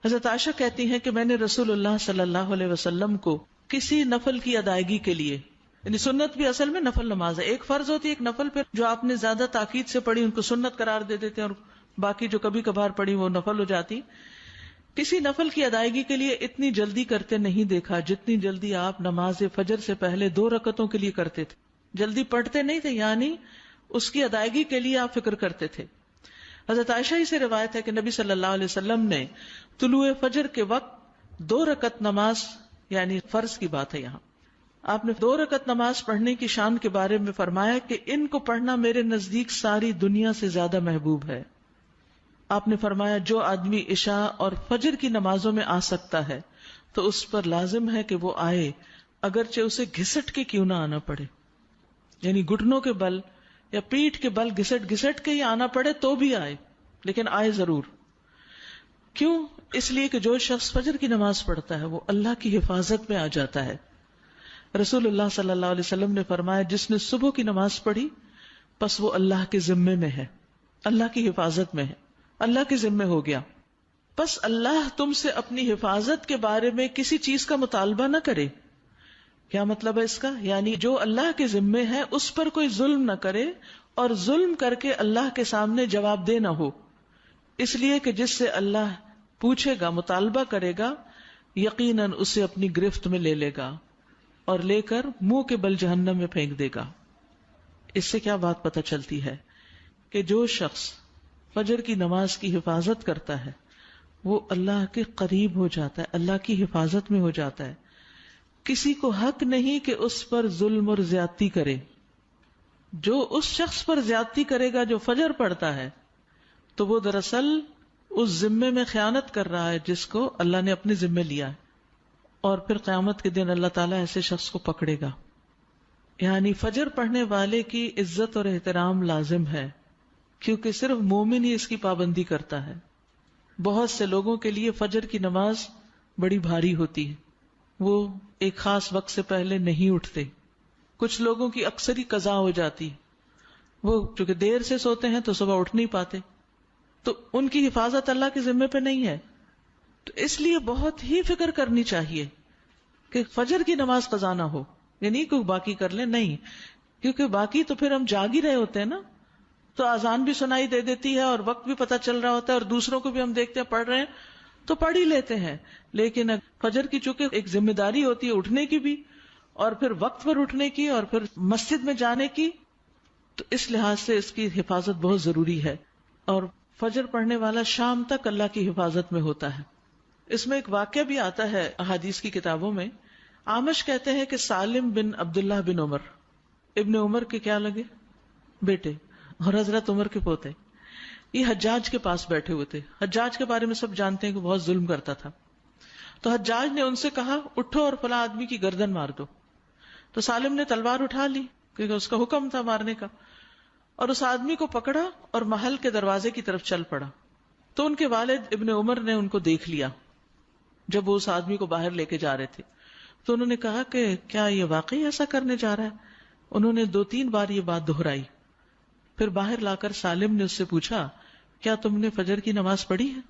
حضرت عائشہ کہتی ہیں کہ میں نے رسول اللہ صلی اللہ علیہ وسلم کو کسی نفل کی ادائیگی کے لیے، یعنی سنت بھی اصل میں نفل نماز ہے، ایک فرض ہوتی ہے ایک نفل، پھر جو آپ نے زیادہ تاکید سے پڑھی ان کو سنت قرار دے دیتے ہیں، اور باقی جو کبھی کبھار پڑھی وہ نفل ہو جاتی. کسی نفل کی ادائیگی کے لیے اتنی جلدی کرتے نہیں دیکھا جتنی جلدی آپ نماز فجر سے پہلے 2 رکعتوں کے لیے کرتے تھے. جلدی پڑھتے نہیں تھے، یعنی اس کی ادائیگی کے لیے آپ فکر کرتے تھے. حضرت عائشہ ہی سے روایت ہے کہ نبی صلی اللہ علیہ وسلم نے طلوع فجر کے وقت 2 رکعت نماز، یعنی فرض کی بات ہے یہاں، آپ نے 2 رکعت نماز پڑھنے کی شان کے بارے میں فرمایا کہ ان کو پڑھنا میرے نزدیک ساری دنیا سے زیادہ محبوب ہے. آپ نے فرمایا جو آدمی عشاء اور فجر کی نمازوں میں آ سکتا ہے تو اس پر لازم ہے کہ وہ آئے، اگرچہ اسے گھسٹ کے کیوں نہ آنا پڑے، یعنی گھٹنوں کے بل یا پیٹھ کے بل گھسٹ گھسٹ کے ہی آنا پڑے تو بھی آئے، لیکن آئے ضرور. کیوں؟ اس لیے کہ جو شخص فجر کی نماز پڑھتا ہے وہ اللہ کی حفاظت میں آ جاتا ہے. رسول اللہ صلی اللہ علیہ وسلم نے فرمایا جس نے صبح کی نماز پڑھی پس وہ اللہ کے ذمے میں ہے، اللہ کی حفاظت میں ہے، اللہ کے ذمے ہو گیا. پس اللہ تم سے اپنی حفاظت کے بارے میں کسی چیز کا مطالبہ نہ کرے. کیا مطلب ہے اس کا؟ یعنی جو اللہ کے ذمے ہے اس پر کوئی ظلم نہ کرے، اور ظلم کر کے اللہ کے سامنے جواب دے نہ ہو، اس لیے کہ جس سے اللہ پوچھے گا، مطالبہ کرے گا، یقیناً اسے اپنی گرفت میں لے لے گا اور لے کر منہ کے بل جہنم میں پھینک دے گا. اس سے کیا بات پتہ چلتی ہے کہ جو شخص فجر کی نماز کی حفاظت کرتا ہے وہ اللہ کے قریب ہو جاتا ہے، اللہ کی حفاظت میں ہو جاتا ہے. کسی کو حق نہیں کہ اس پر ظلم اور زیادتی کرے. جو اس شخص پر زیادتی کرے گا جو فجر پڑھتا ہے تو وہ دراصل اس ذمے میں خیانت کر رہا ہے جس کو اللہ نے اپنے ذمے لیا ہے، اور پھر قیامت کے دن اللہ تعالیٰ ایسے شخص کو پکڑے گا. یعنی فجر پڑھنے والے کی عزت اور احترام لازم ہے، کیونکہ صرف مومن ہی اس کی پابندی کرتا ہے. بہت سے لوگوں کے لیے فجر کی نماز بڑی بھاری ہوتی ہے، وہ ایک خاص وقت سے پہلے نہیں اٹھتے. کچھ لوگوں کی اکثر ہی قضا ہو جاتی، وہ چونکہ دیر سے سوتے ہیں تو صبح اٹھ نہیں پاتے، تو ان کی حفاظت اللہ کے ذمے پہ نہیں ہے. تو اس لیے بہت ہی فکر کرنی چاہیے کہ فجر کی نماز قضا نہ ہو، یعنی کوئی باقی کر لے نہیں، کیونکہ باقی تو پھر ہم جاگ ہی رہے ہوتے ہیں نا، تو اذان بھی سنائی دے دیتی ہے اور وقت بھی پتہ چل رہا ہوتا ہے اور دوسروں کو بھی ہم دیکھتے ہیں پڑھ رہے ہیں تو پڑھ ہی لیتے ہیں. لیکن فجر کی چونکہ ایک ذمہ داری ہوتی ہے اٹھنے کی بھی، اور پھر وقت پر اٹھنے کی، اور پھر مسجد میں جانے کی، تو اس لحاظ سے اس کی حفاظت بہت ضروری ہے. اور فجر پڑھنے والا شام تک اللہ کی حفاظت میں ہوتا ہے. اس میں ایک واقعہ بھی آتا ہے احادیث کی کتابوں میں. اعمش کہتے ہیں کہ سالم بن عبداللہ بن عمر، ابن عمر کے کیا لگے بیٹے اور حضرت عمر کے پوتے، یہ حجاج کے پاس بیٹھے ہوئے تھے. حجاج کے بارے میں سب جانتے ہیں کہ بہت ظلم کرتا تھا. تو حجاج نے ان سے کہا اٹھو اور فلاں آدمی کی گردن مار دو. تو سالم نے تلوار اٹھا لی کیونکہ اس کا حکم تھا مارنے کا، اور اس آدمی کو پکڑا اور محل کے دروازے کی طرف چل پڑا. تو ان کے والد ابن عمر نے ان کو دیکھ لیا جب وہ اس آدمی کو باہر لے کے جا رہے تھے. تو انہوں نے کہا کہ کیا یہ واقعی ایسا کرنے جا رہا ہے؟ انہوں نے 2-3 بار یہ بات دہرائی. پھر باہر لا کر سالم نے اس سے پوچھا کیا تم نے فجر کی نماز پڑھی ہے؟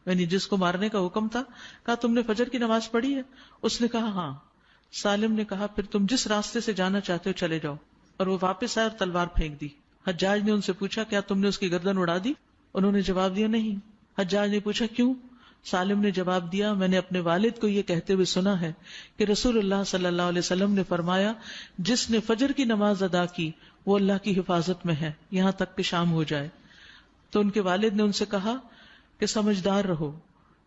یعنی جس کو مارنے کا حکم تھا، کہا تم نے فجر کی نماز پڑھی ہے؟ اس نے کہا ہاں. سالم نے کہا پھر تم جس راستے سے جانا چاہتے ہو چلے جاؤ، اور وہ واپس آئے اور تلوار پھینک دی. حجاج نے ان سے پوچھا کیا تم نے اس کی گردن اڑا دی؟ انہوں نے جواب دیا نہیں. حجاج نے پوچھا کیوں؟ سالم نے جواب دیا میں نے اپنے والد کو یہ کہتے ہوئے سنا ہے کہ رسول اللہ صلی اللہ علیہ وسلم نے فرمایا جس نے فجر کی نماز ادا کی وہ اللہ کی حفاظت میں ہے یہاں تک کہ شام ہو جائے. تو ان کے والد نے ان سے کہا کہ سمجھدار رہو،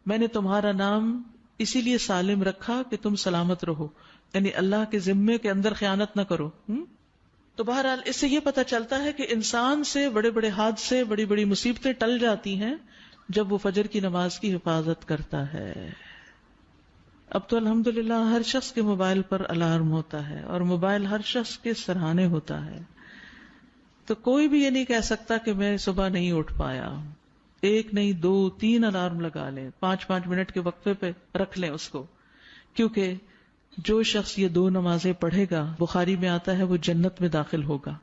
میں نے تمہارا نام اسی لیے سالم رکھا کہ تم سلامت رہو، یعنی اللہ کے ذمے کے اندر خیانت نہ کرو. تو بہرحال اس سے یہ پتہ چلتا ہے کہ انسان سے بڑے بڑے حادثے، بڑی بڑی مصیبتیں ٹل جاتی ہیں جب وہ فجر کی نماز کی حفاظت کرتا ہے. اب تو الحمدللہ ہر شخص کے موبائل پر الارم ہوتا ہے اور موبائل ہر شخص کے سرہانے ہوتا ہے، تو کوئی بھی یہ نہیں کہہ سکتا کہ میں صبح نہیں اٹھ پایا. 1 نہیں 2 3 الارم لگا لیں، 5 منٹ کے وقفے پہ رکھ لیں اس کو، کیونکہ جو شخص یہ 2 نمازیں پڑھے گا، بخاری میں آتا ہے وہ جنت میں داخل ہوگا.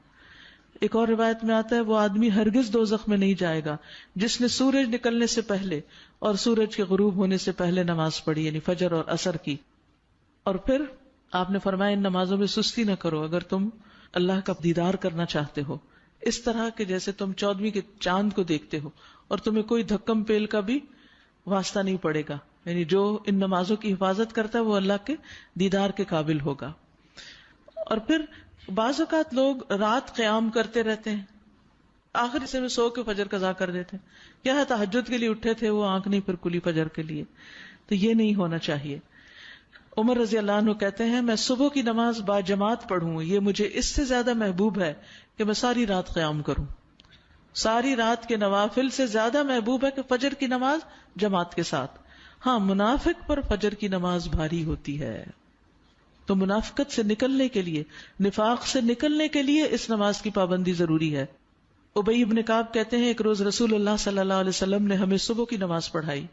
ایک اور روایت میں آتا ہے وہ آدمی ہرگز دوزخ میں نہیں جائے گا جس نے سورج نکلنے سے پہلے اور سورج کے غروب ہونے سے پہلے نماز پڑھی، یعنی فجر اور عصر کی. اور پھر آپ نے فرمایا ان نمازوں میں سستی نہ کرو اگر تم اللہ کا دیدار کرنا چاہتے ہو، اس طرح کہ جیسے تم 14ویں کے چاند کو دیکھتے ہو اور تمہیں کوئی دھکم پیل کا بھی واسطہ نہیں پڑے گا. یعنی جو ان نمازوں کی حفاظت کرتا ہے وہ اللہ کے دیدار کے قابل ہوگا. اور پھر بعض اوقات لوگ رات قیام کرتے رہتے ہیں، آخر حصے میں سو کے فجر قضا کر دیتے ہیں. کیا ہے تہجد کے لیے اٹھے تھے وہ آنکھ نہیں پھر کھلی فجر کے لیے. تو یہ نہیں ہونا چاہیے. عمر رضی اللہ عنہ کہتے ہیں میں صبح کی نماز با جماعت پڑھوں یہ مجھے اس سے زیادہ محبوب ہے کہ میں ساری رات قیام کروں. ساری رات کے نوافل سے زیادہ محبوب ہے کہ فجر کی نماز جماعت کے ساتھ. ہاں منافق پر فجر کی نماز بھاری ہوتی ہے، تو منافقت سے نکلنے کے لیے، نفاق سے نکلنے کے لیے اس نماز کی پابندی ضروری ہے. ابی ابن کعب کہتے ہیں ایک روز رسول اللہ صلی اللہ علیہ وسلم نے ہمیں صبح کی نماز پڑھائی.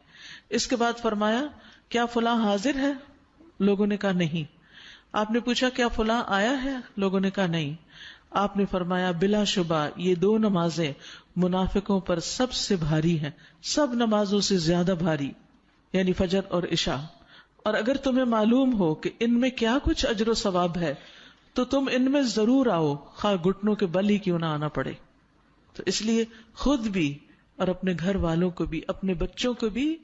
اس کے بعد فرمایا کیا فلاں حاضر ہے؟ لوگوں نے کہا نہیں. آپ نے پوچھا کیا فلاں آیا ہے؟ لوگوں نے کہا نہیں. آپ نے فرمایا بلا شبہ یہ دو نمازیں منافقوں پر سب سے بھاری ہیں، سب نمازوں سے زیادہ بھاری، یعنی فجر اور عشاء. اور اگر تمہیں معلوم ہو کہ ان میں کیا کچھ اجر و ثواب ہے تو تم ان میں ضرور آؤ، خواہ گھٹنوں کے بل ہی کیوں نہ آنا پڑے. تو اس لیے خود بھی اور اپنے گھر والوں کو بھی، اپنے بچوں کو بھی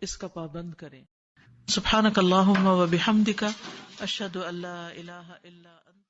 اس کا پابند کریں. سبحانک اللہم و بحمدک، اشہد ان لا الہ الا انت.